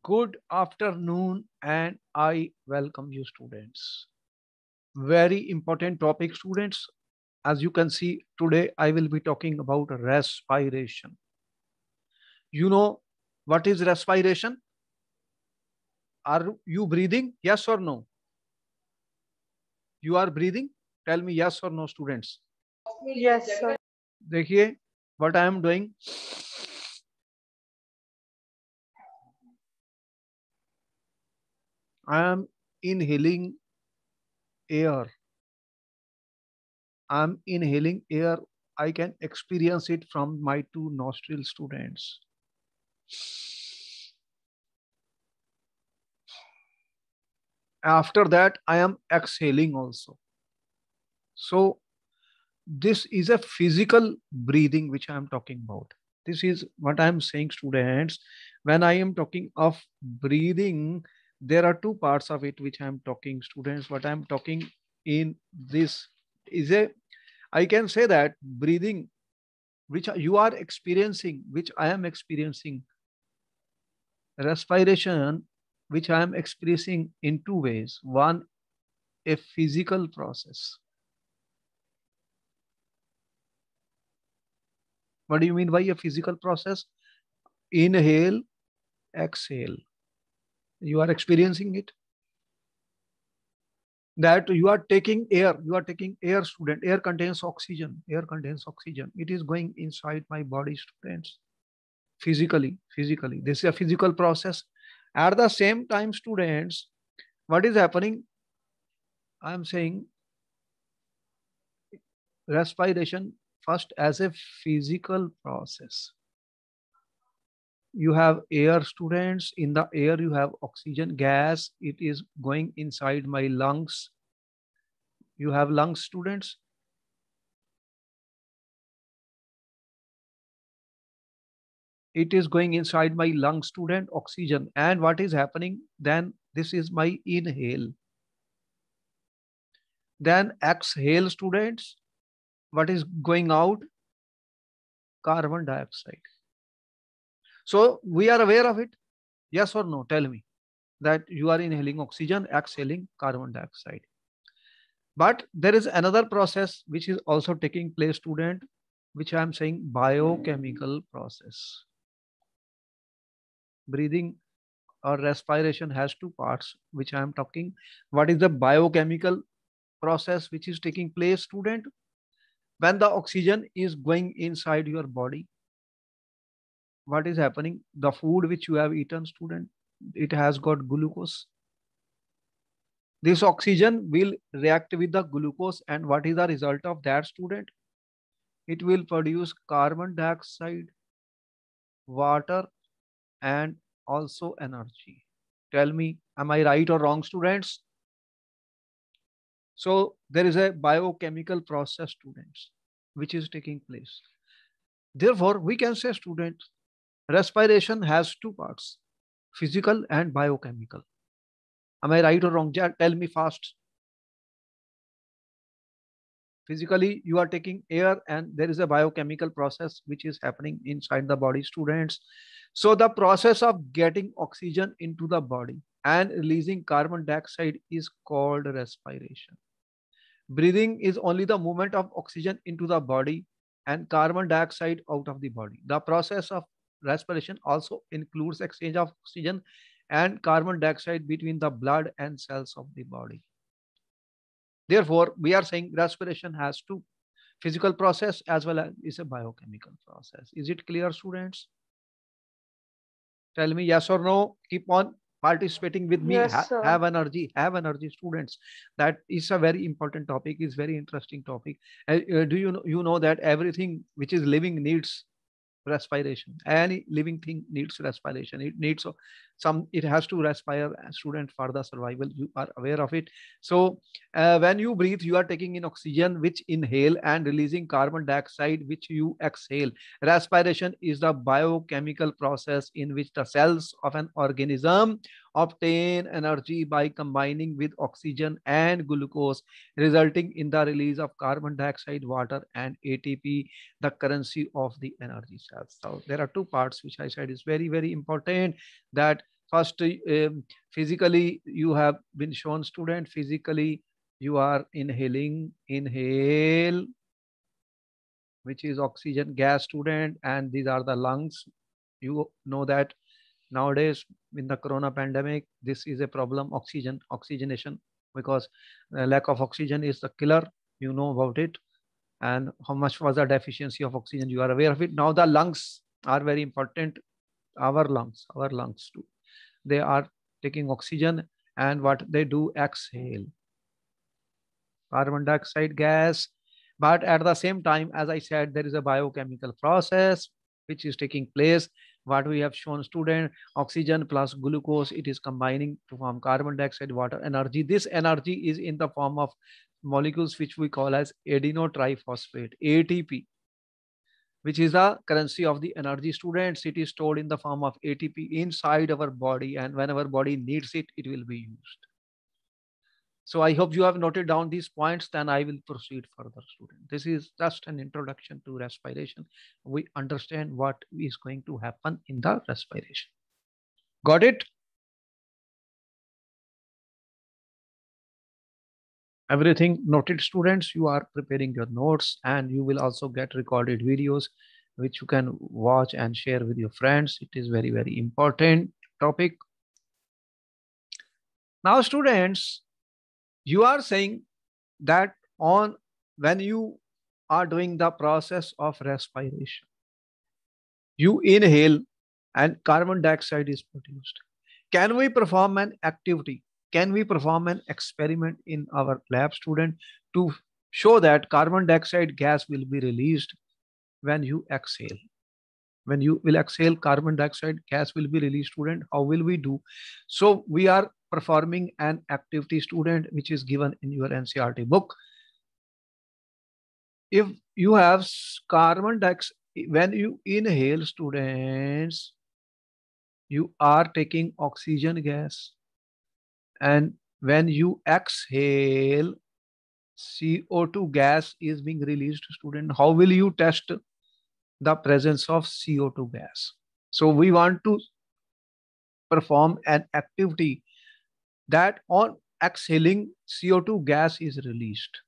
Good afternoon, and I welcome you, students. Very important topic, students. As you can see, today I will be talking about respiration. You know what is respiration? Are you breathing? Yes or no? You are breathing? Tell me yes or no, students. Yes, sir. देखिए what I am doing. I am inhaling air. I am inhaling air. I can experience it from my two nostrils, students. After that, I am exhaling also. So this is a physical breathing which I am talking about. This is what I am saying, students. When I am talking of breathing, there are two parts of it which I am talking, students. What I am talking in this is a, I can say that breathing which you are experiencing, which I am experiencing, respiration which I am experiencing in two ways. One, a physical process. What do you mean by a physical process? Inhale, exhale. You are experiencing it. That you are taking air, student. Air contains oxygen. Air contains oxygen. It is going inside my body, students. Physically. This is a physical process. At the same time, students, what is happening? I am saying respiration first as a physical process. You have air, students. In the air you have oxygen gas. It is going inside my lungs. You have lungs, students. It is going inside my lung, student, oxygen. And what is happening then? This is my inhale. Then exhale, students. What is going out? Carbon dioxide. So we are aware of it. Yes or no? Tell me that you are inhaling oxygen, exhaling carbon dioxide. But there is another process which is also taking place, student, which I am saying biochemical process. Breathing or respiration has two parts, which I am talking. What is the biochemical process which is taking place, student? When the oxygen is going inside your body, what is happening? The food which you have eaten, student, it has got glucose. This oxygen will react with the glucose, and what is the result of that, student? It will produce carbon dioxide, water, and also energy. Tell me, am I right or wrong, students? So there is a biochemical process, students, which is taking place. Therefore, we can say, students, respiration has two parts, physical and biochemical. Am I right or wrong? Tell me fast. Physically, you are taking air, and there is a biochemical process which is happening inside the body, students. So the process of getting oxygen into the body and releasing carbon dioxide is called respiration. Breathing is only the movement of oxygen into the body and carbon dioxide out of the body. The process of respiration also includes exchange of oxygen and carbon dioxide between the blood and cells of the body. Therefore, we are saying respiration has two, physical process as well as is a biochemical process. Is it clear, students? Tell me yes or no. Keep on participating with me. Yes, sir. Have energy, students. That is a very important topic. Is very interesting topic. Do you know that everything which is living needs respiration? Any living thing needs respiration. It needs some. It has to respire, student, for the survival. You are aware of it. So when you breathe, you are taking in oxygen, which inhale, and releasing carbon dioxide, which you exhale. Respiration is the biochemical process in which the cells of an organism obtain energy by combining with oxygen and glucose, resulting in the release of carbon dioxide, water, and ATP, the currency of the energy cells. So there are two parts which I said is very, very important. That First, physically you have been shown, student. Physically you are inhaling, inhale, which is oxygen gas, student, and these are the lungs. You know that nowadays in the corona pandemic, this is a problem, oxygenation, because lack of oxygen is the killer. You know about it, and how much was the deficiency of oxygen, you are aware of it. Now the lungs are very important. Our lungs too, they are taking oxygen, and what they do, exhale carbon dioxide gas. But at the same time, as I said, there is a biochemical process which is taking place. What we have shown, student, oxygen plus glucose, it is combining to form carbon dioxide, water, energy. This energy is in the form of molecules which we call as adenotriphosphate, ATP, which is the currency of the energy, students. It is stored in the form of ATP inside our body, and whenever body needs it, it will be used. So I hope you have noted down these points, then I will proceed further, student. This is just an introduction to respiration. We understand what is going to happen in the respiration. Got it? Everything noted, students? You are preparing your notes, and you will also get recorded videos which you can watch and share with your friends. It is very, very important topic. Now, students, you are saying that on when you are doing the process of respiration, you inhale and carbon dioxide is produced. Can we perform an activity? Can we perform an experiment in our lab, student, to show that carbon dioxide gas will be released when you exhale? When you will exhale, carbon dioxide gas will be released, student. How will we do? So we are performing an activity, student, which is given in your NCERT book. If you have carbon dioxide, when you inhale, students, you are taking oxygen gas, and when you exhale, CO2 gas is being released, student. How will you test the presence of CO2 gas? So we want to perform an activity that on exhaling, CO2 gas is released.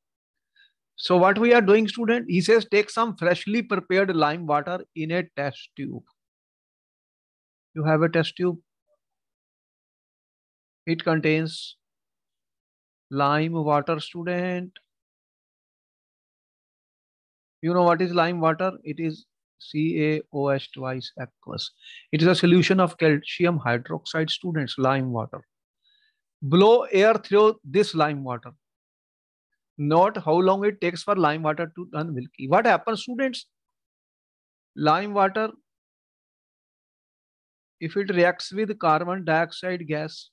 So what we are doing, student, he says take some freshly prepared lime water in a test tube. You have a test tube. It contains lime water, student. You know what is lime water? It is CaOH twice aqueous. It is a solution of calcium hydroxide, students, lime water. Blow air through this lime water. Note how long it takes for lime water to turn milky. What happens, students? Lime water, if it reacts with carbon dioxide gas,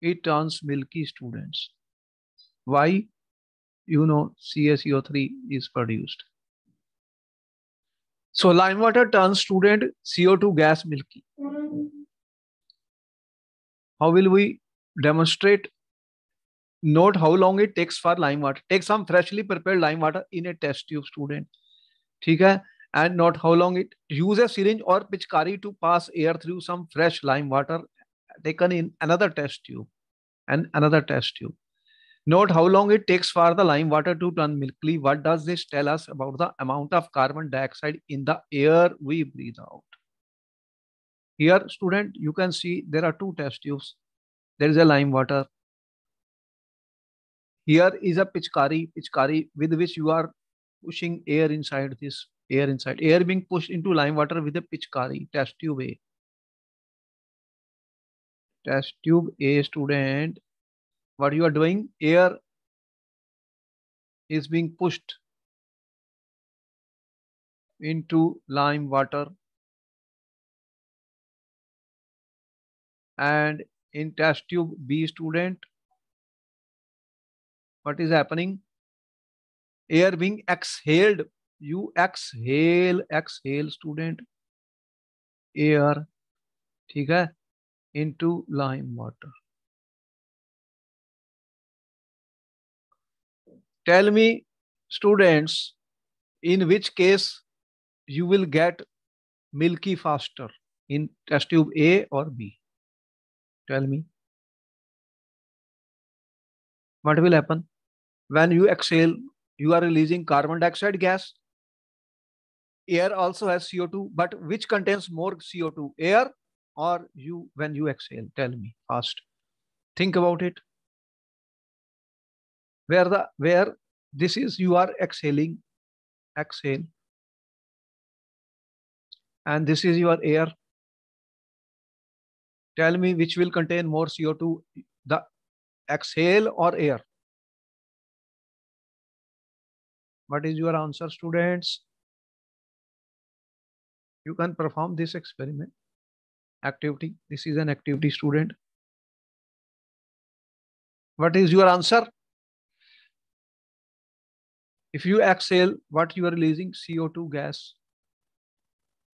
it turns milky, students. Why? You know, CaCO3 is produced. So lime water turns, student, CO2 gas milky. How will we demonstrate? Note how long it takes for lime water. Take some freshly prepared lime water in a test tube, student. Okay? And note how long it, use a syringe or pichkari to pass air through some fresh lime water taken in another test tube and another test tube. Note how long it takes for the lime water to turn milky. What does this tell us about the amount of carbon dioxide in the air we breathe out? Here, student, you can see there are two test tubes. There is a lime water. Here is a pichkari with which you are pushing air inside this, air being pushed into lime water with a pichkari, test tube A. Test tube A, student, what you are doing, air is being pushed into lime water, and in test tube B, student, what is happening? Air being exhaled. You exhale, student, air, okay, into lime water. Tell me, students, in which case you will get milky faster, in test tube A or B? Tell me. What will happen? When you exhale, you are releasing carbon dioxide gas. Air also has CO2, but which contains more CO2? Air or you when you exhale? Tell me fast. Think about it. Where this is you are exhaling, exhale, and this is your air. Tell me which will contain more CO2, the exhale or air? What is your answer, students? You can perform this experiment activity. This is an activity, student. What is your answer? If you exhale, what you are releasing? CO2 gas.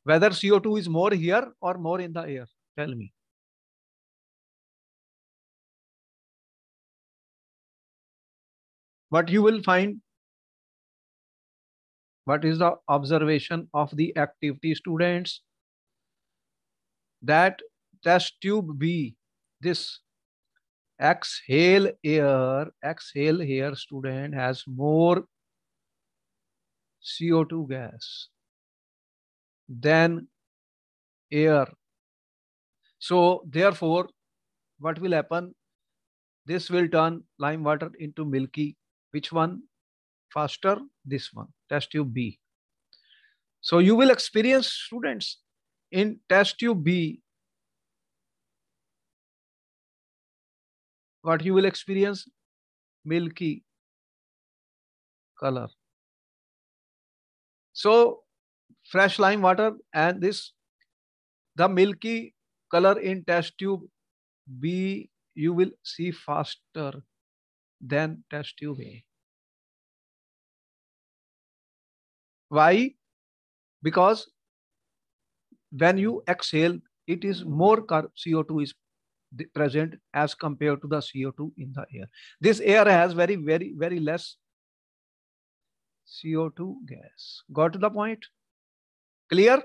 Whether CO2 is more here or more in the air? Tell me. What you will find? What is the observation of the activity, students? That test tube B, this exhale air, student, has more CO2 gas than air. So therefore, what will happen? This will turn lime water into milky. Which one faster? This one, test tube B. So you will experience, students, in test tube B, what you will experience? Milky color. So fresh lime water and this, the milky color in test tube B, you will see faster than test tube A. Why? Because when you exhale, it is more CO2 is present as compared to the CO2 in the air. This air has very less CO2 gas. Got to the point? Clear?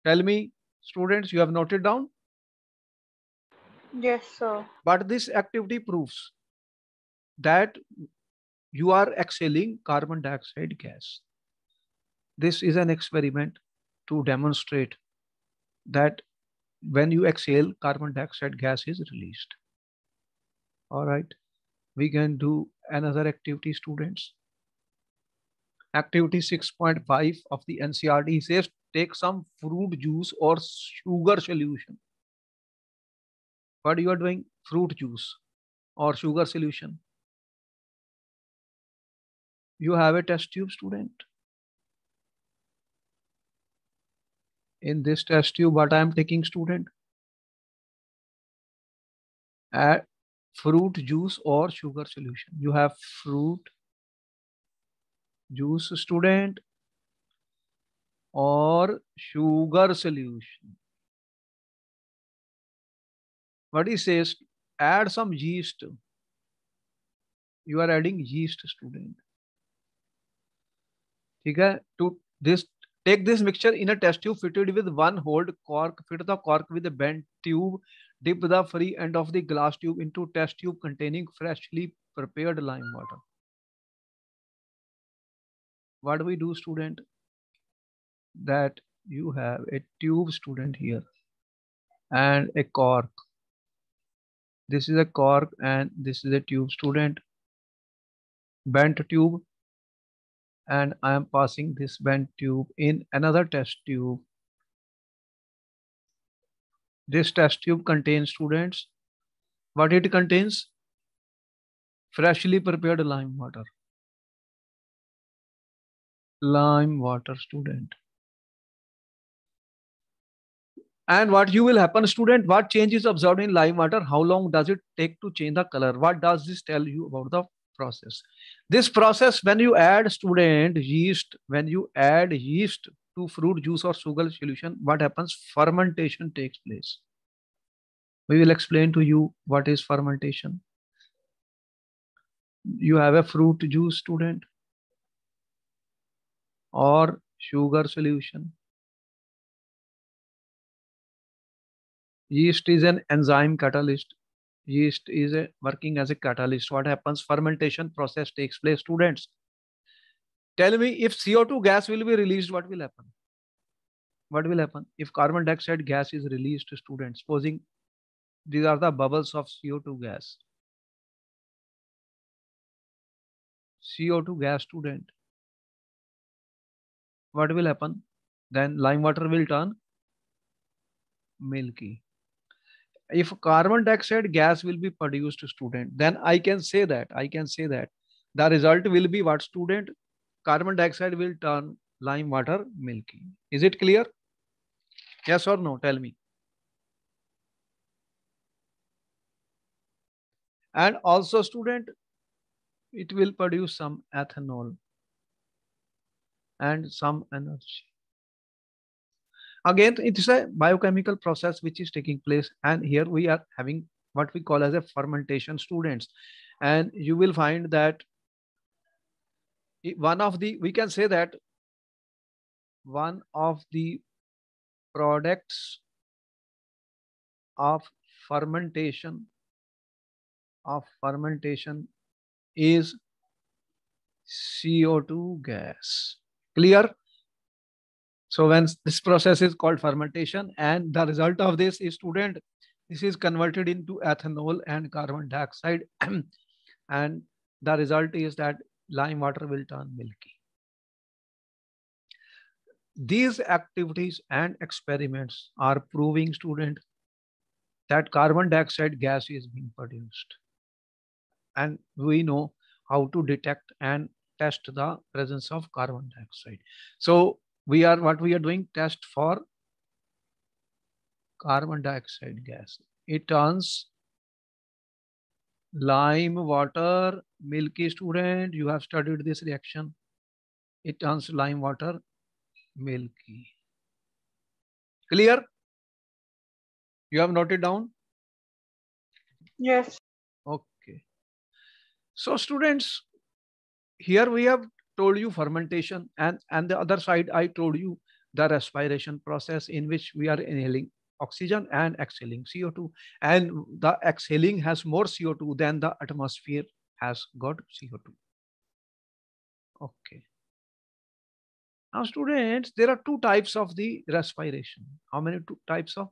Tell me, students, you have noted down? Yes, sir. But this activity proves that you are exhaling carbon dioxide gas. This is an experiment to demonstrate that when you exhale, carbon dioxide gas is released. All right. We can do another activity, students. Activity 6.5 of the NCERT says take some fruit juice or sugar solution. What you are doing? Fruit juice or sugar solution. You have a test tube, student. In this test tube, what I am taking, student? Add fruit juice or sugar solution. You have fruit juice, student, or sugar solution. What he says, add some yeast. You are adding yeast, student. Okay? To this, take this mixture in a test tube fitted with one hold cork. Fit the cork with a bent tube. Dip the free end of the glass tube into test tube containing freshly prepared lime water. What do we do, student? That you have a tube, student, here and a cork. This is a cork and this is a tube, student. Bent tube, and I am passing this bent tube in another test tube. This test tube contains, students, what it contains? Freshly prepared lime water. Lime water, student. And what you will happen, student? What change is observed in lime water? How long does it take to change the color? What does this tell you about the process? This process, when you add, student, yeast, when you add yeast to fruit juice or sugar solution, what happens? Fermentation takes place. We will explain to you what is fermentation. You have a fruit juice, student, or sugar solution. Yeast is an enzyme catalyst. Yeast is working as a catalyst. What happens? Fermentation process takes place. Students, tell me, if CO2 gas will be released, what will happen? What will happen if carbon dioxide gas is released? Students, supposing these are the bubbles of CO2 gas. CO2 gas, student. What will happen? Then lime water will turn milky. If carbon dioxide gas will be produced, student, then I can say that the result will be what, student? Carbon dioxide will turn lime water milky. Is it clear? Yes or no? Tell me. And also, student, it will produce some ethanol and some energy. Again, it is a biochemical process which is taking place, and here we are having what we call as a fermentation, students. And you will find that one of the, we can say that one of the products of fermentation is CO2 gas. Clear? So when this process is called fermentation, and the result of this is, student, this is converted into ethanol and carbon dioxide, and the result is that lime water will turn milky. These activities and experiments are proving, student, that carbon dioxide gas is being produced. And we know how to detect and test the presence of carbon dioxide. So what we are doing, test for carbon dioxide gas. It turns lime water milky, student. You have studied this reaction. It turns lime water milky. Clear? You have noted down? Yes. Okay. So students, here we have told you fermentation, and the other side I told you the respiration process in which we are inhaling oxygen and exhaling CO2, and the exhaling has more CO2 than the atmosphere has got CO2. Okay. Now students, there are two types of the respiration. How many two types of?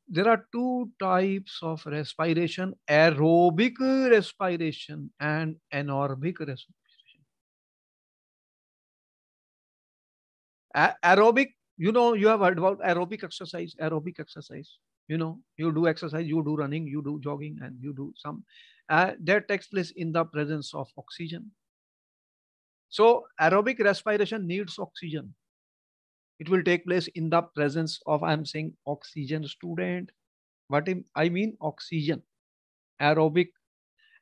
There are two types of respiration: aerobic respiration and anaerobic respiration. Aerobic, you have heard about aerobic exercise. Aerobic exercise, you do exercise, you do running, you do jogging, and you do some that takes place in the presence of oxygen. So aerobic respiration needs oxygen. It will take place in the presence of, I'm saying, oxygen, student. What I mean, oxygen, aerobic.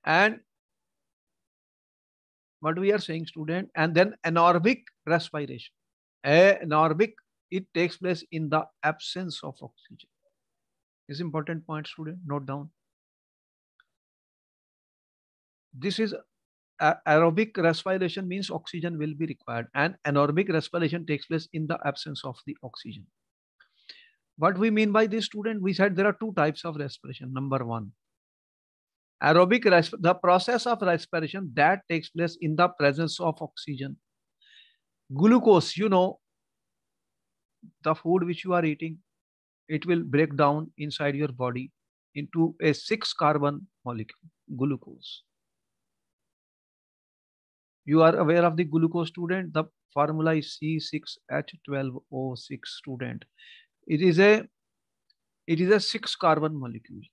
And what we are saying, student, and then anaerobic respiration. Anaerobic, it takes place in the absence of oxygen. Is important point, student. Note down. This is aerobic respiration means oxygen will be required, and anaerobic respiration takes place in the absence of the oxygen. What we mean by this, student? We said there are two types of respiration. Number one, the process of respiration that takes place in the presence of oxygen. Glucose, the food which you are eating, it will break down inside your body into a 6-carbon molecule, glucose. You are aware of the glucose, student? The formula is C6H12O6, student. It is a 6-carbon molecule.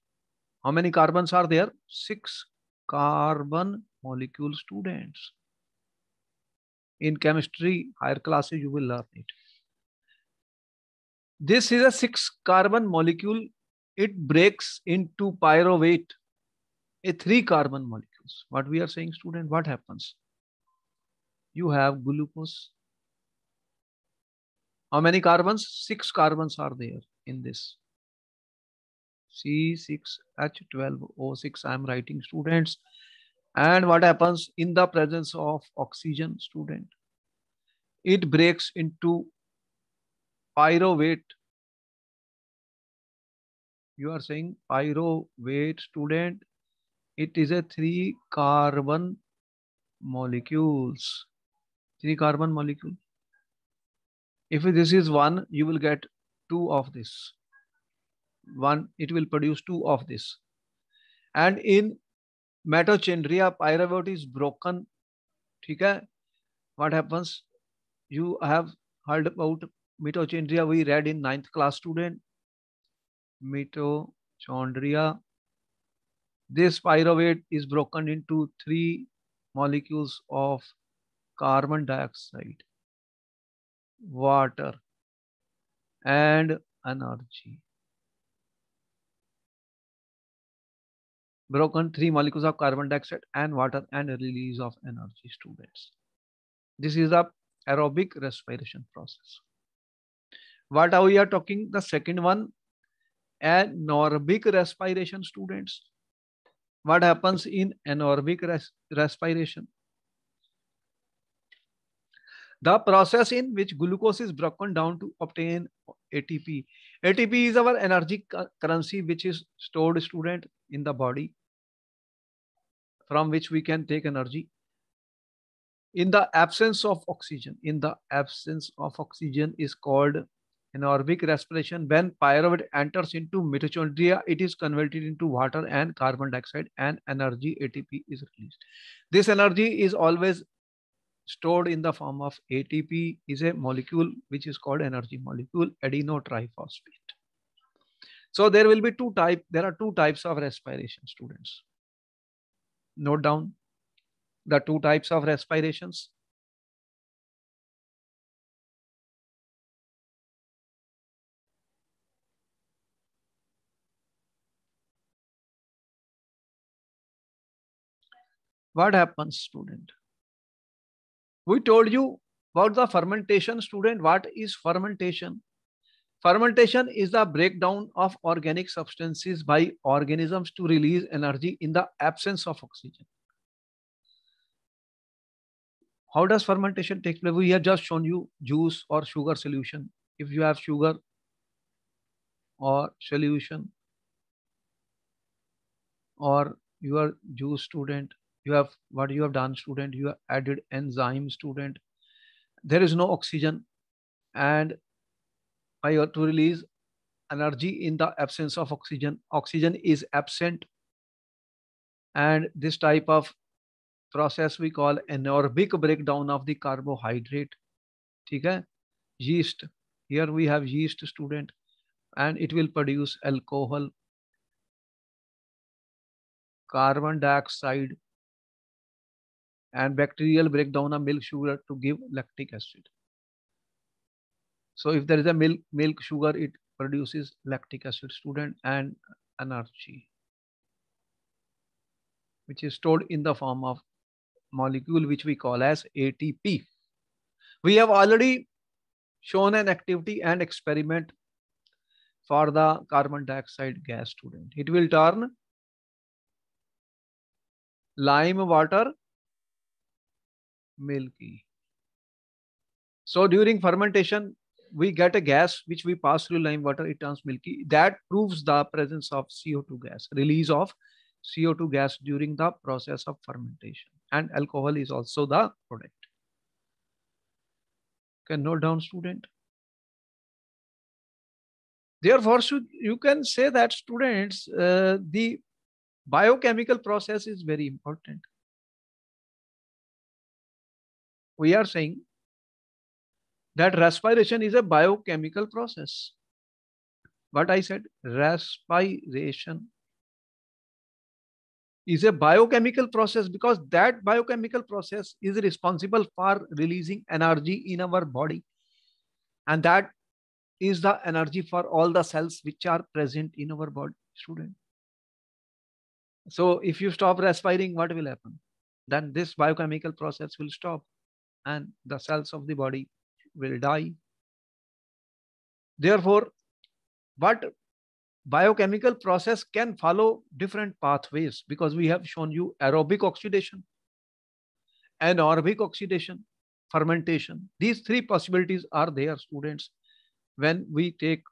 How many carbons are there? 6-carbon molecule, students. In chemistry, higher classes, you will learn it. This is a 6-carbon molecule. It breaks into pyruvate, a 3-carbon molecules. What we are saying, student, what happens? You have glucose. How many carbons? 6 carbons are there in this. C6H12O6, I am writing, students. And what happens in the presence of oxygen, student? It breaks into pyruvate. You are saying pyruvate, student. It is a three carbon molecules. Three carbon molecule. If this is one, you will get two of this. One, it will produce two of this. And in mitochondria, pyruvate is broken. Okay? What happens? You have heard about mitochondria. We read in ninth class, student. Mitochondria. This pyruvate is broken into three molecules of carbon dioxide, water, and energy. Broken three molecules of carbon dioxide and water and release of energy, students. This is the aerobic respiration process. What are we are talking? The second one, anaerobic respiration, students. What happens in anaerobic respiration? The process in which glucose is broken down to obtain ATP. ATP is our energy currency which is stored, student, in the body, from which we can take energy. In the absence of oxygen, is called anaerobic respiration. When pyruvate enters into mitochondria, it is converted into water and carbon dioxide, and energy ATP is released. This energy is always stored in the form of ATP, is a molecule which is called energy molecule, adenotriphosphate. So there will be there are two types of respiration, students. Note down the two types of respirations. What happens, student? We told you about the fermentation, student. What is fermentation? Fermentation is the breakdown of organic substances by organisms to release energy in the absence of oxygen. How does fermentation take place? We have just shown you juice or sugar solution. If you have sugar or solution or your juice, student, you have what you have done, student, you have added enzyme, student. There is no oxygen, and to release energy in the absence of oxygen, oxygen is absent, and this type of process we call anaerobic breakdown of the carbohydrate. Okay? Yeast, here we have yeast, student, and it will produce alcohol, carbon dioxide, and bacterial breakdown of milk sugar to give lactic acid. So if there is a milk sugar, it produces lactic acid, student, and energy, which is stored in the form of molecule which we call as ATP. We have already shown an activity and experiment for the carbon dioxide gas, student. It will turn lime water milky. So during fermentation, we get a gas which we pass through lime water, it turns milky. That proves the presence of CO2 gas, release of CO2 gas during the process of fermentation. And alcohol is also the product. Can note down, student. Therefore, you can say that, students, the biochemical process is very important. We are saying that respiration is a biochemical process. What I said, respiration is a biochemical process because that biochemical process is responsible for releasing energy in our body. And that is the energy for all the cells which are present in our body, student. So if you stop respiring, what will happen? Then this biochemical process will stop and the cells of the body will die. Therefore, what biochemical process can follow different pathways because we have shown you aerobic oxidation, anaerobic oxidation, fermentation. These three possibilities are there, students, when we take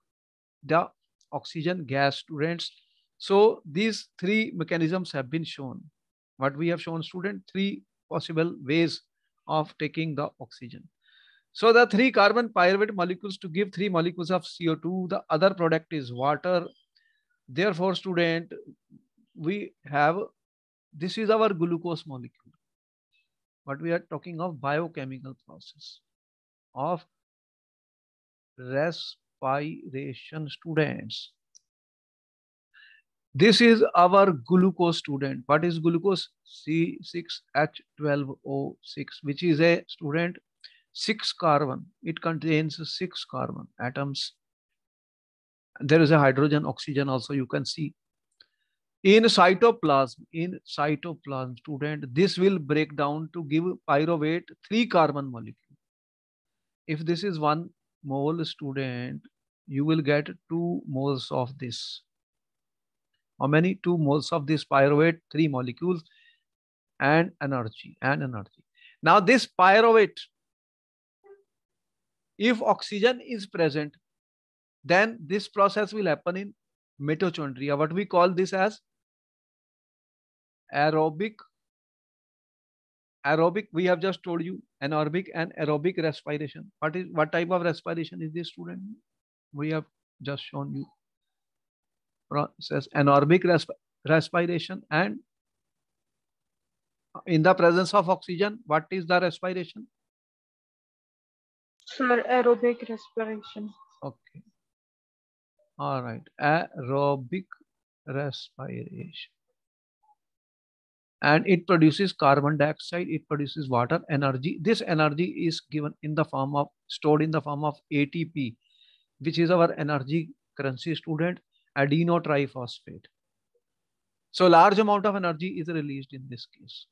the oxygen gas, students. So these three mechanisms have been shown. What we have shown, student, three possible ways of taking the oxygen. So the three carbon pyruvate molecules to give three molecules of CO2. The other product is water. Therefore, student, we have, this is our glucose molecule. What we are talking of, biochemical process of respiration, students. This is our glucose, student. What is glucose? C6H12O6, which is a, student, 6 carbon. It contains 6 carbon atoms. There is a hydrogen, oxygen also you can see. In cytoplasm, student, this will break down to give pyruvate 3 carbon molecule. If this is 1 mole, student, you will get 2 moles of this. How many? 2 moles of this pyruvate, 3 molecules, and energy. Now this pyruvate, if oxygen is present, then this process will happen in mitochondria. What we call this as aerobic. We have just told you, anaerobic and aerobic respiration. What type of respiration is this, student? We have just shown you process anaerobic respiration, and in the presence of oxygen, what is the respiration? Sir, aerobic respiration. Okay. All right. Aerobic respiration. And it produces carbon dioxide, it produces water, energy. This energy is given in the form of, stored in the form of ATP, which is our energy currency, student, adenine triphosphate. So large amount of energy is released in this case.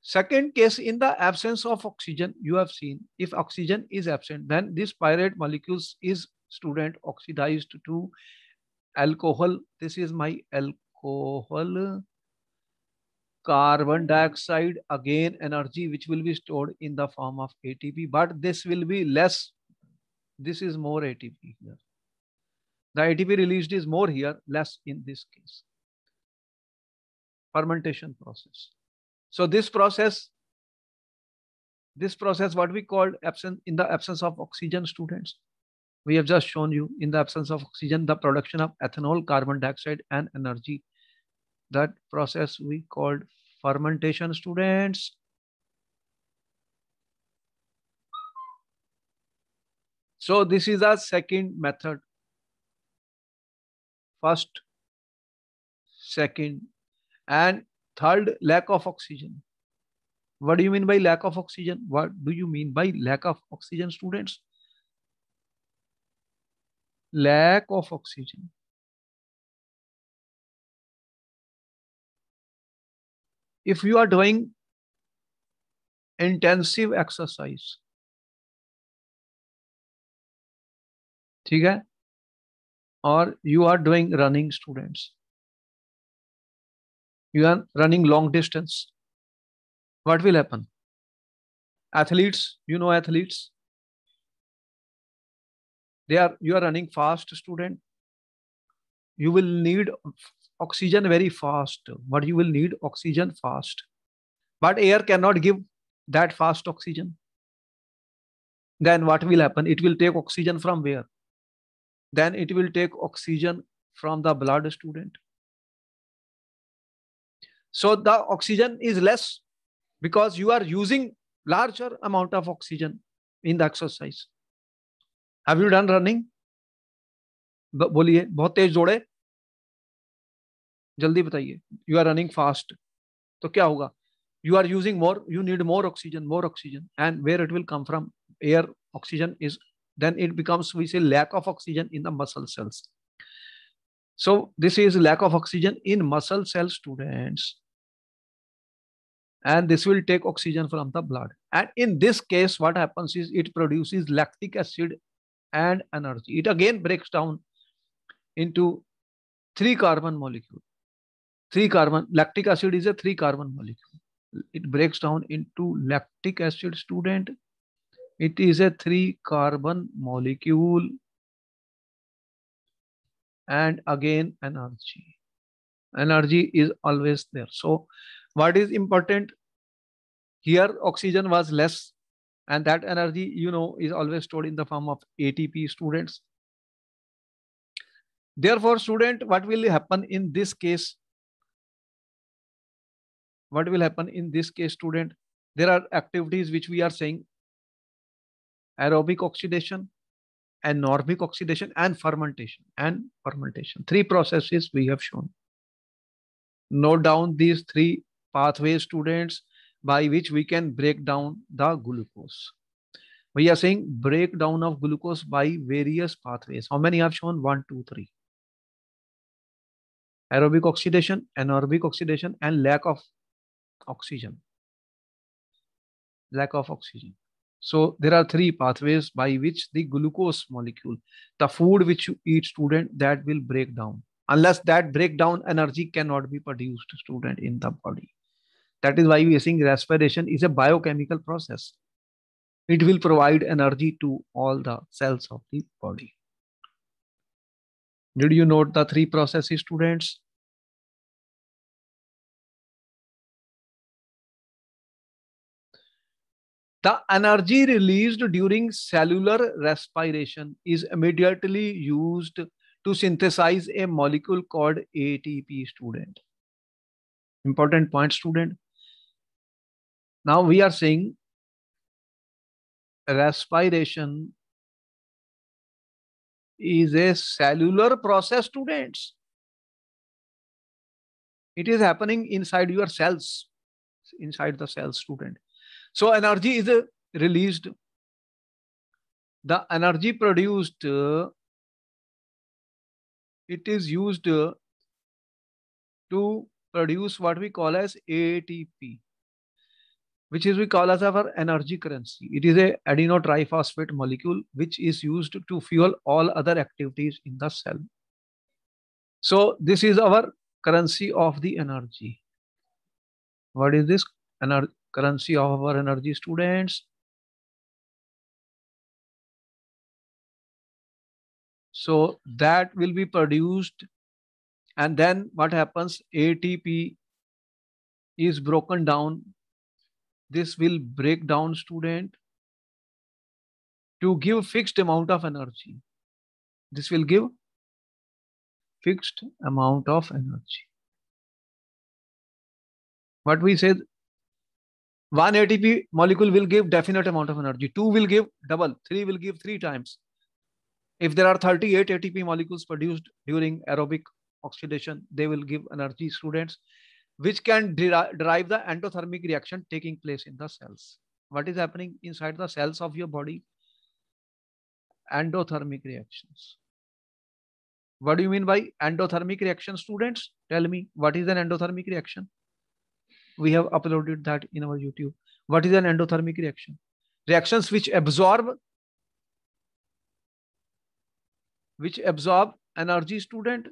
Second case, in the absence of oxygen, you have seen, if oxygen is absent, then this pyruvate molecules is, student, oxidized to alcohol. This is my alcohol. Carbon dioxide, again energy which will be stored in the form of ATP, but this will be less. This is more ATP here. The ATP released is more here, less in this case. Fermentation process. So this process, what we called in the absence of oxygen, students. We have just shown you, in the absence of oxygen, the production of ethanol, carbon dioxide, and energy. That process we called fermentation, students. So this is a second method. First, second, and third, lack of oxygen. What do you mean by lack of oxygen? What do you mean by lack of oxygen, students? Lack of oxygen. If you are doing intensive exercise, ठीक है, or you are doing running, students, you are running long distance, what will happen? Athletes, you know athletes, you are running fast, student, you will need oxygen very fast. But you will need oxygen fast, but air cannot give that fast oxygen. Then what will happen? It will take oxygen from where? Then it will take oxygen from the blood, student. So the oxygen is less because you are using larger amount of oxygen in the exercise. Have you done running? बोलिए, बहुत तेज दौड़े, जल्दी बताइए. You are running fast, तो क्या होगा? You are using more, you need more oxygen, and where it will come from? Air. Oxygen is, then it becomes, we say, lack of oxygen in the muscle cells. So this is lack of oxygen in muscle cells, students, and this will take oxygen from the blood. And in this case, what happens is it produces lactic acid and energy. It again breaks down into 3 carbon molecule. 3 carbon, lactic acid is a 3 carbon molecule. It breaks down into lactic acid, student. It is a 3 carbon molecule. and again energy. Energy is always there. So what is important here? Oxygen was less, and that energy, is always stored in the form of ATP, students. Therefore, student, what will happen in this case? What will happen in this case, student? There are activities which we are saying: aerobic oxidation, anaerobic oxidation, and fermentation. Three processes we have shown. Note down these three pathways, students, by which we can break down the glucose. We are saying breakdown of glucose by various pathways. How many have shown? 1, 2, 3. Aerobic oxidation, anaerobic oxidation, and lack of oxygen. Lack of oxygen. So there are three pathways by which the glucose molecule, the food which you eat, student, that will break down. Unless that breakdown, energy cannot be produced, student, in the body. That is why we are saying respiration is a biochemical process. It will provide energy to all the cells of the body. Did you note the three processes, students? The energy released during cellular respiration is immediately used to synthesize a molecule called ATP, student. Important point, student. Now we are saying respiration is a cellular process, students. It is happening inside your cells, inside the cells, student. So energy is released. The energy produced, it is used to produce what we call as ATP, which is we call as our energy currency. It is a adenine triphosphate molecule which is used to fuel all other activities in the cell. So this is our currency of the energy. What is this currency of our energy, students? So that will be produced, and then what happens? ATP is broken down. This will break down, student, to give fixed amount of energy. This will give fixed amount of energy. What we said, one ATP molecule will give definite amount of energy, 2 will give double, 3 will give 3 times. If there are 38 ATP molecules produced during aerobic oxidation, they will give energy, students, which can derive the endothermic reaction taking place in the cells. What is happening inside the cells of your body? Endothermic reactions. What do you mean by endothermic reaction, students? Tell me, what is an endothermic reaction? We have uploaded that in our YouTube. What is an endothermic reaction? Reactions which absorb energy, student,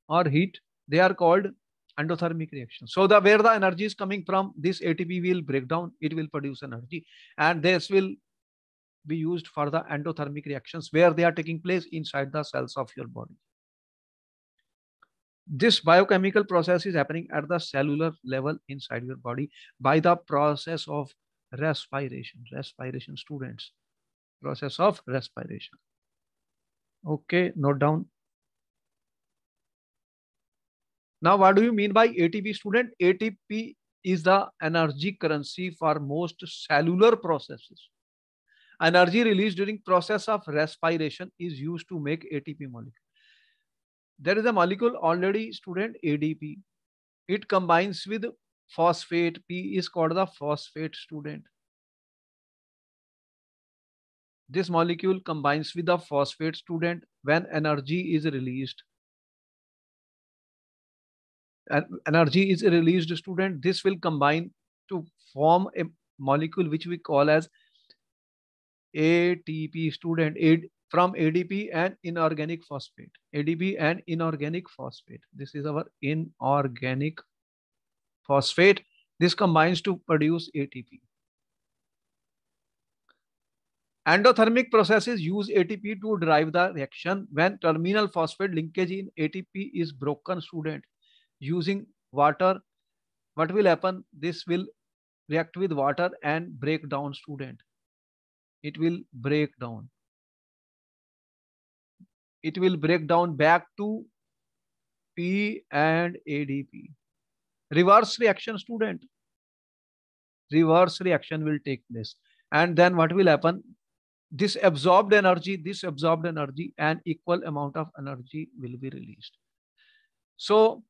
or heat, they are called endothermic reactions. So where the energy is coming from, this ATP will break down, it will produce energy, and this will be used for the endothermic reactions where they are taking place inside the cells of your body. This biochemical process is happening at the cellular level inside your body by the process of respiration. Respiration, students. Process of respiration. Okay, note down. Now, what do you mean by ATP, student? ATP is the energy currency for most cellular processes. Energy released during process of respiration is used to make ATP molecule. There is a molecule already, student, ADP. It combines with phosphate. P is called the phosphate, student. This molecule combines with the phosphate, student, when energy is released. And energy is released, student. This will combine to form a molecule which we call as ATP, student, from ADP and inorganic phosphate. ADP and inorganic phosphate. This is our inorganic phosphate. This combines to produce ATP. Endothermic processes use ATP to drive the reaction. When terminal phosphate linkage in ATP is broken, student, using water, what will happen? This will react with water and break down, student. It will break down. It will break down back to P and ADP. Reverse reaction, student. Reverse reaction will take place. And then what will happen? This absorbed energy and equal amount of energy will be released. So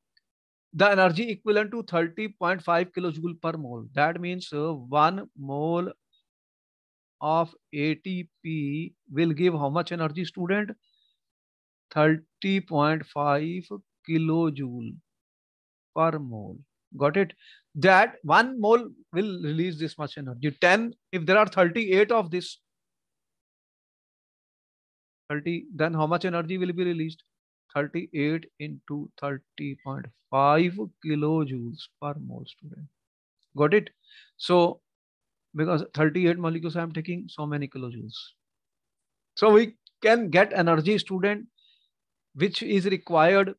the energy equivalent to 30.5 kilojoule per mole. That means 1 mole of ATP will give how much energy, student? 30.5 kilojoule per mole. Got it? That 1 mole will release this much energy. 10, if there are 38 of this 30, then how much energy will be released? 38 into 30.5 kilojoules per mole, student. Got it? So because 38 molecules I am taking, so many kilojoules. So we can get energy, student, which is required.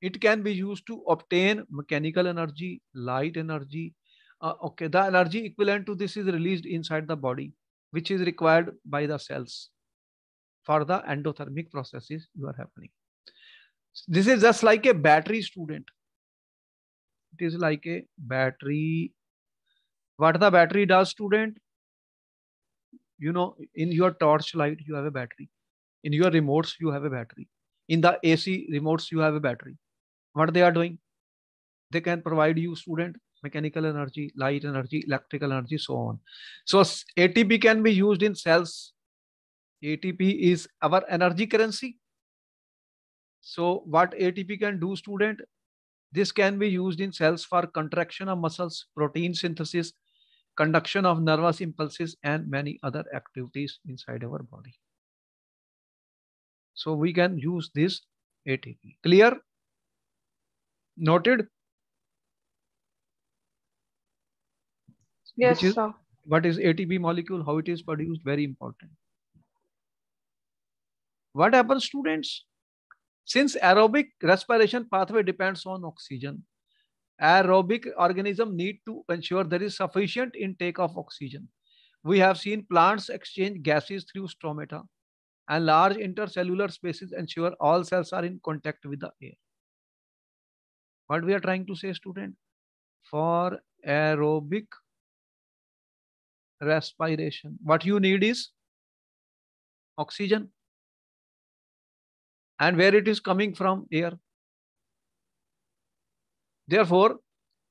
It can be used to obtain mechanical energy, light energy. Okay, the energy equivalent to this is released inside the body, which is required by the cells for the endothermic processes you are happening. This is just like a battery, student. It is like a battery. What the battery does, student? You know, in your torch light, you have a battery. In your remotes, you have a battery. In the AC remotes, you have a battery. What they are doing? They can provide you, student, mechanical energy, light energy, electrical energy, so on. So ATP can be used in cells. ATP is our energy currency. So what ATP can do, student? This can be used in cells for contraction of muscles, protein synthesis, conduction of nervous impulses, and many other activities inside our body. So we can use this ATP. Clear? Noted? Yes, sir. What is ATP molecule? How it is produced? Very important. What happens, students? Since aerobic respiration pathway depends on oxygen, aerobic organism need to ensure there is sufficient intake of oxygen. We have seen plants exchange gases through stomata, and large intercellular spaces ensure all cells are in contact with the air. What we are trying to say, student? For aerobic respiration, what you need is oxygen. And where it is coming from? Air. Therefore,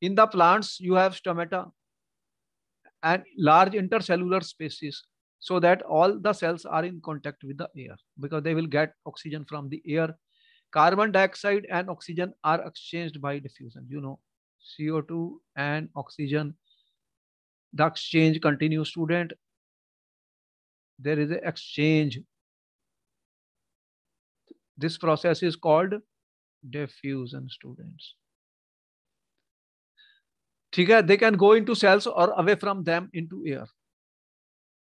in the plants, you have stomata and large intercellular spaces so that all the cells are in contact with the air because they will get oxygen from the air. Carbon dioxide and oxygen are exchanged by diffusion. You know, CO2 and oxygen, the exchange continues, student. There is an exchange. This process is called diffusion, students. They can go into cells or away from them into air.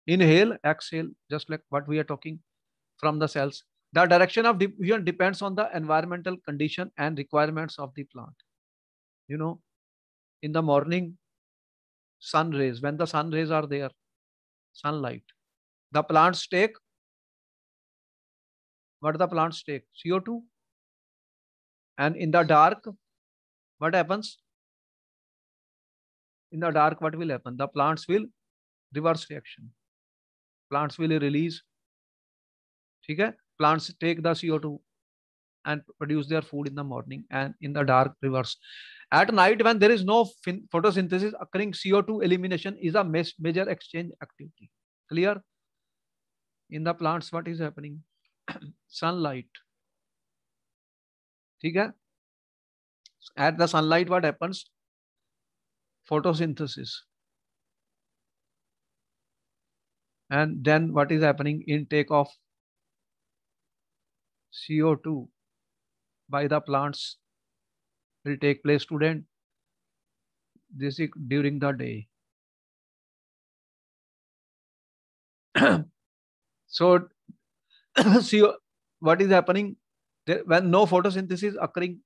Inhale, exhale, just like what we are talking from the cells. The direction of diffusion depends on the environmental condition and requirements of the plant. You know, in the morning, sun rays, when the sun rays are there, sunlight, the plants take, what the plants take? CO2. And in the dark, what happens? In the dark, what will happen? The plants will reverse reaction. Plants will release. Plants take the CO2 and produce their food in the morning, and in the dark, reverse. At night, when there is no photosynthesis occurring, CO2 elimination is a major exchange activity. Clear? In the plants, what is happening? Sunlight. At the sunlight, what happens? Photosynthesis. And then what is happening? Intake of CO2 by the plants will take place, student. This is during the day. So see what is happening there, when no photosynthesis occurring,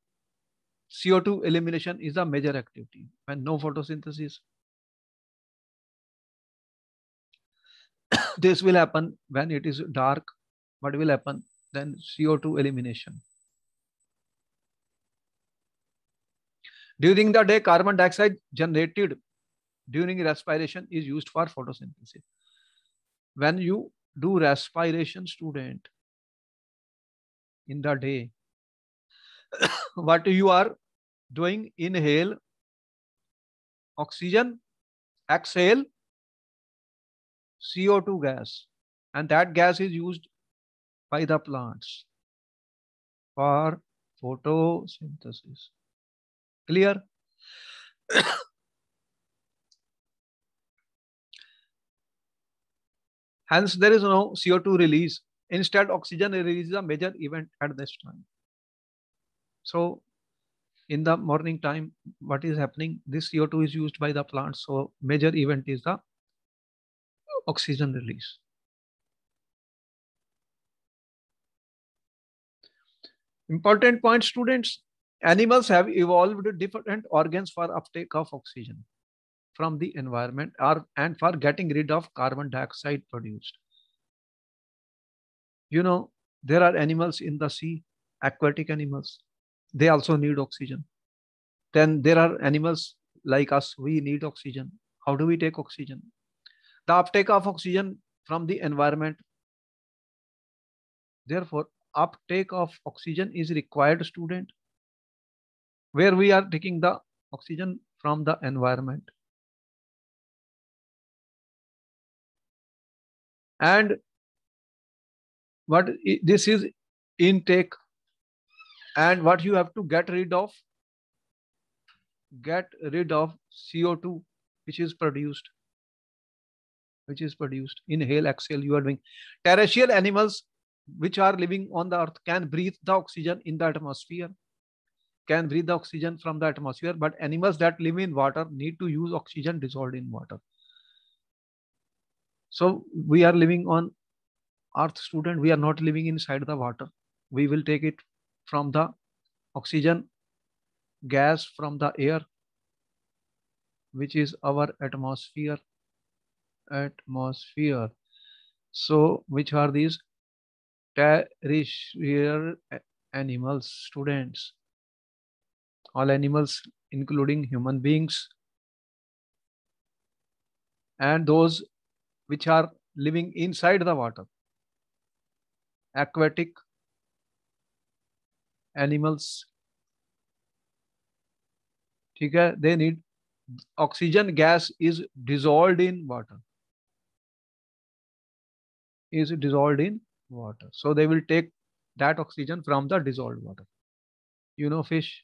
CO2 elimination is a major activity. When no photosynthesis, this will happen when it is dark. What will happen? Then CO2 elimination. During the day, carbon dioxide generated during respiration is used for photosynthesis. When you do respiration, student, in the day, what you are doing? Inhale oxygen, exhale CO2 gas, and that gas is used by the plants for photosynthesis. Clear? Hence, there is no CO2 release. Instead, oxygen release is a major event at this time. So, in the morning time, what is happening? This CO2 is used by the plants. So, major event is the oxygen release. Important point, students. Animals have evolved different organs for uptake of oxygen from the environment and for getting rid of carbon dioxide produced. You know, there are animals in the sea, aquatic animals. They also need oxygen. Then there are animals like us, we need oxygen. How do we take oxygen? The uptake of oxygen from the environment. Therefore, uptake of oxygen is required, student, where we are taking the oxygen from the environment. And what this is intake, and what you have to get rid of CO2 which is produced. Inhale, exhale, you are doing. Terrestrial animals which are living on the earth can breathe the oxygen in the atmosphere, can breathe the oxygen from the atmosphere, but animals that live in water need to use oxygen dissolved in water. So we are living on earth, student, we are not living inside the water. We will take it from the oxygen gas from the air, which is our atmosphere. So which are these? Terrestrial animals, students. All animals, including human beings, and those which are living inside the water. Aquatic animals. Okay, they need oxygen gas is dissolved in water. So they will take that oxygen from the dissolved water. You know, fish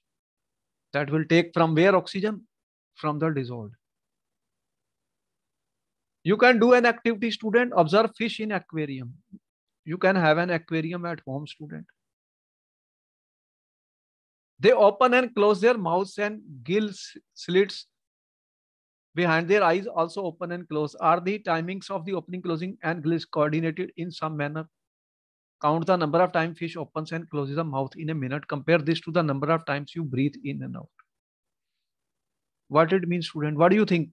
that will take from where oxygen? From the dissolved. You can do an activity, student, observe fish in aquarium. You can have an aquarium at home, student. They open and close their mouths and gill slits behind their eyes also open and close. Are the timings of the opening, closing and gills coordinated in some manner? Count the number of times fish opens and closes the mouth in a minute. Compare this to the number of times you breathe in and out. What it means, student? What do you think?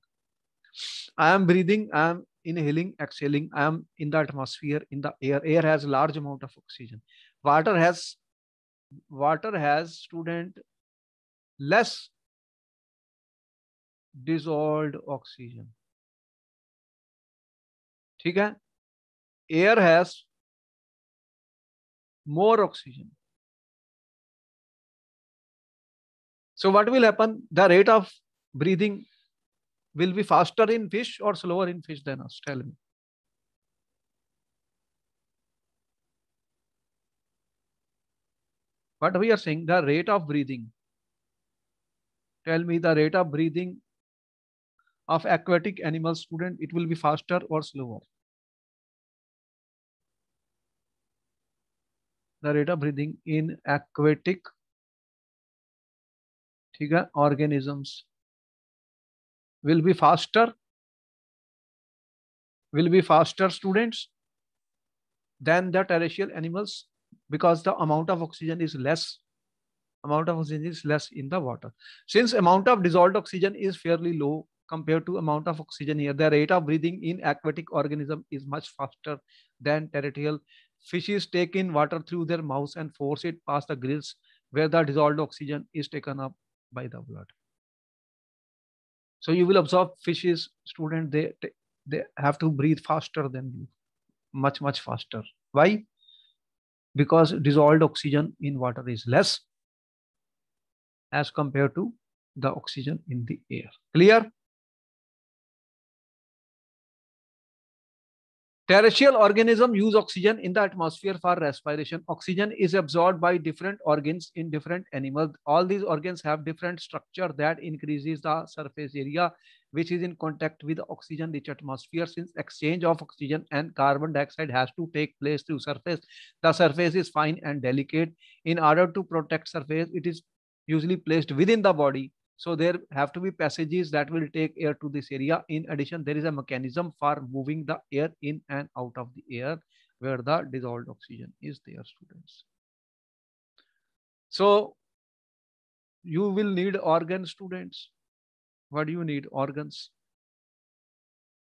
I am breathing, I am inhaling, exhaling. I am in the atmosphere, in the air. Air has large amount of oxygen. Water has, student, less dissolved oxygen. ठीक है? Air has more oxygen. So what will happen? The rate of breathing will be faster in fish or slower in fish than us? Tell me. What we are saying, the rate of breathing. Tell me the rate of breathing of aquatic animals, student, it will be faster or slower? The rate of breathing in aquatic organisms will be faster, students, than the terrestrial animals because the amount of oxygen is less. Amount of oxygen is less in the water. Since amount of dissolved oxygen is fairly low compared to amount of oxygen here, the rate of breathing in aquatic organism is much faster than terrestrial. Fishes take in water through their mouths and force it past the gills where the dissolved oxygen is taken up by the blood. So you will observe fishes, student, they have to breathe faster than you, much faster. Why? Because dissolved oxygen in water is less as compared to the oxygen in the air. Clear? Terrestrial organisms use oxygen in the atmosphere for respiration. Oxygen is absorbed by different organs in different animals. All these organs have different structure that increases the surface area, which is in contact with the oxygen-rich atmosphere. Since exchange of oxygen and carbon dioxide has to take place through surface, the surface is fine and delicate. In order to protect surface, it is usually placed within the body. So there have to be passages that will take air to this area. In addition, there is a mechanism for moving the air in and out of the air where the dissolved oxygen is there, students. So you will need organs, students. What do you need? Organs.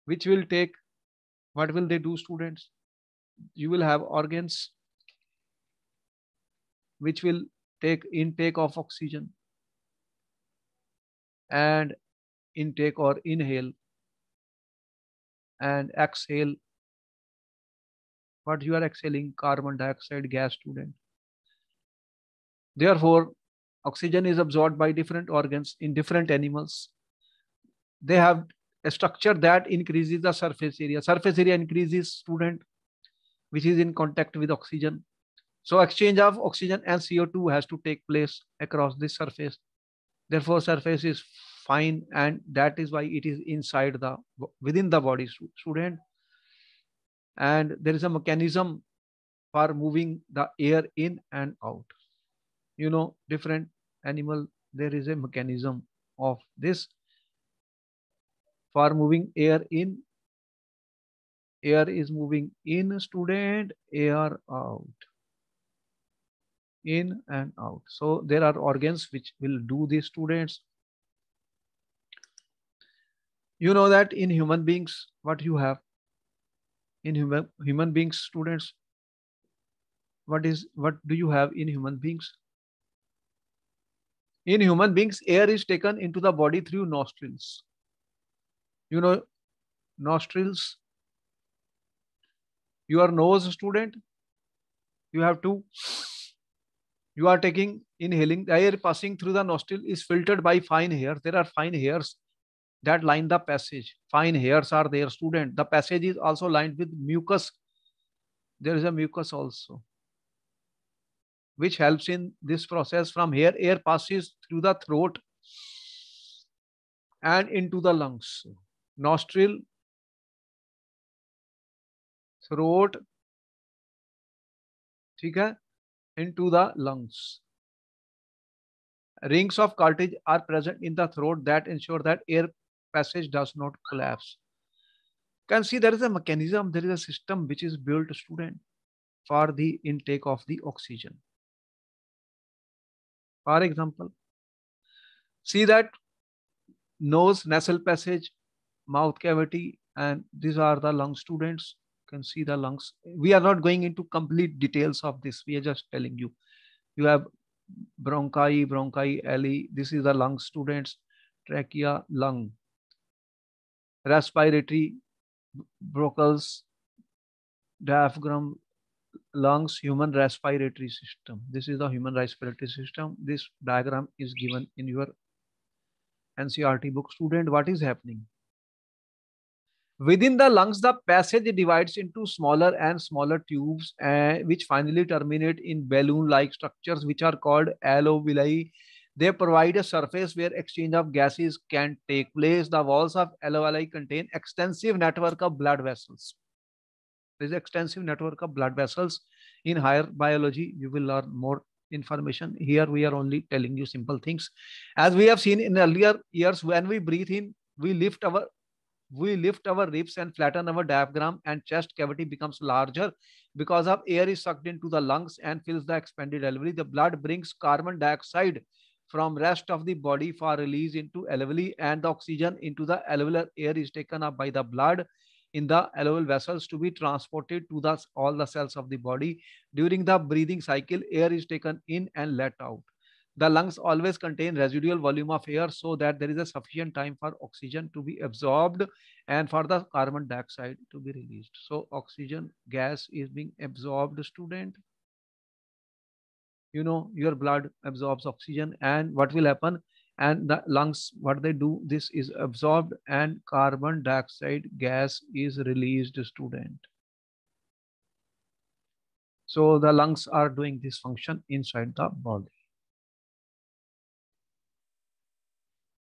Which will take, what will they do, students? You will have organs which will take intake of oxygen and intake or inhale and exhale. What you are exhaling? Carbon dioxide gas, student. Therefore, oxygen is absorbed by different organs in different animals. They have a structure that increases the surface area. Surface area increases, student, which is in contact with oxygen. So exchange of oxygen and CO2 has to take place across this surface. Therefore, surface is fine, and that is why it is inside the within the body, student. And there is a mechanism for moving the air in and out. You know, different animal, there is a mechanism of this for moving air in. Air is moving in, student, air out, in and out. So there are organs which will do this, students. You know that in human beings, what you have in human beings, students, what do you have in human beings? In human beings, air is taken into the body through nostrils. You know, nostrils, your nose, student, you have to, you are taking, inhaling, the air passing through the nostril is filtered by fine hairs. There are fine hairs that line the passage. Fine hairs are there, student. The passage is also lined with mucus. There is a mucus also, which helps in this process. From here, air passes through the throat and into the lungs. Nostril, throat, okay, into the lungs. Rings of cartilage are present in the throat that ensure that air passage does not collapse. You can see there is a mechanism, there is a system which is built, student, for the intake of the oxygen. For example, see that nose, nasal passage, mouth cavity, and these are the lung, students. You can see the lungs. We are not going into complete details of this. We are just telling you. You have bronchi, alveoli. This is the lung, students. Trachea, lung. Respiratory, bronchus, diaphragm, lungs, human respiratory system. This is the human respiratory system. This diagram is given in your NCERT book, student. What is happening? Within the lungs, the passage divides into smaller and smaller tubes, which finally terminate in balloon-like structures, which are called alveoli. They provide a surface where exchange of gases can take place. The walls of alveoli contain extensive network of blood vessels. There is an extensive network of blood vessels. In higher biology, you will learn more information. Here we are only telling you simple things. As we have seen in earlier years, when we breathe in, we lift our We lift our ribs and flatten our diaphragm, and chest cavity becomes larger because of air is sucked into the lungs and fills the expanded alveoli. The blood brings carbon dioxide from rest of the body for release into alveoli, and the oxygen into the alveolar air is taken up by the blood in the alveolar vessels to be transported to all the cells of the body. During the breathing cycle, air is taken in and let out. The lungs always contain residual volume of air so that there is a sufficient time for oxygen to be absorbed and for the carbon dioxide to be released. So oxygen gas is being absorbed, student. You know, your blood absorbs oxygen, and what will happen? And the lungs, what they do, this is absorbed and carbon dioxide gas is released, student. So the lungs are doing this function inside the body.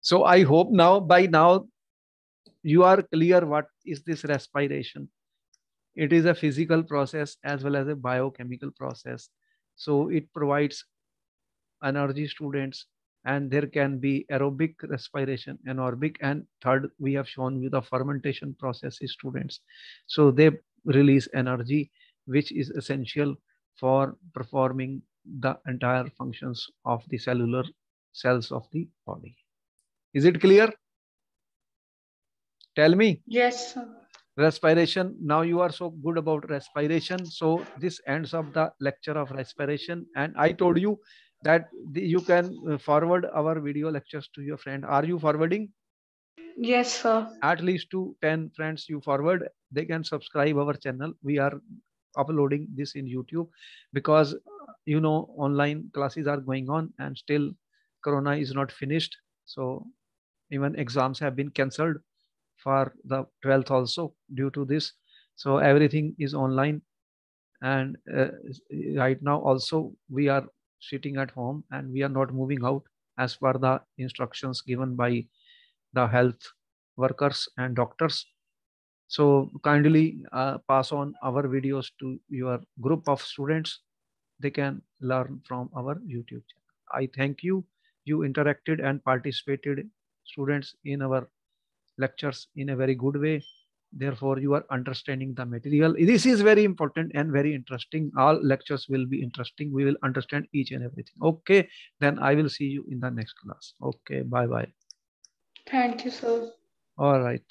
So I hope by now you are clear what is this respiration. It is a physical process as well as a biochemical process. So it provides energy, students, and there can be aerobic respiration, anaerobic, and third, we have shown you the fermentation processes, students. So they release energy, which is essential for performing the entire functions of the cellular cells of the body. Is it clear? Tell me. Yes, sir. Respiration. Now you are so good about respiration. So this ends up the lecture of respiration. And I told you that you can forward our video lectures to your friend. Are you forwarding? Yes, sir. At least to 10 friends you forward. They can subscribe our channel. We are uploading this in YouTube because you know online classes are going on and still Corona is not finished. So even exams have been cancelled for the 12th also due to this. So everything is online, and right now also we are sitting at home and we are not moving out as per the instructions given by the health workers and doctors. So kindly pass on our videos to your group of students. They can learn from our YouTube channel. I thank you. You interacted and participated, students, in our lectures in a very good way. Therefore, you are understanding the material. This is very important and very interesting. All lectures will be interesting. We will understand each and everything. Okay, then I will see you in the next class. Okay, bye bye. Thank you, sir. All right.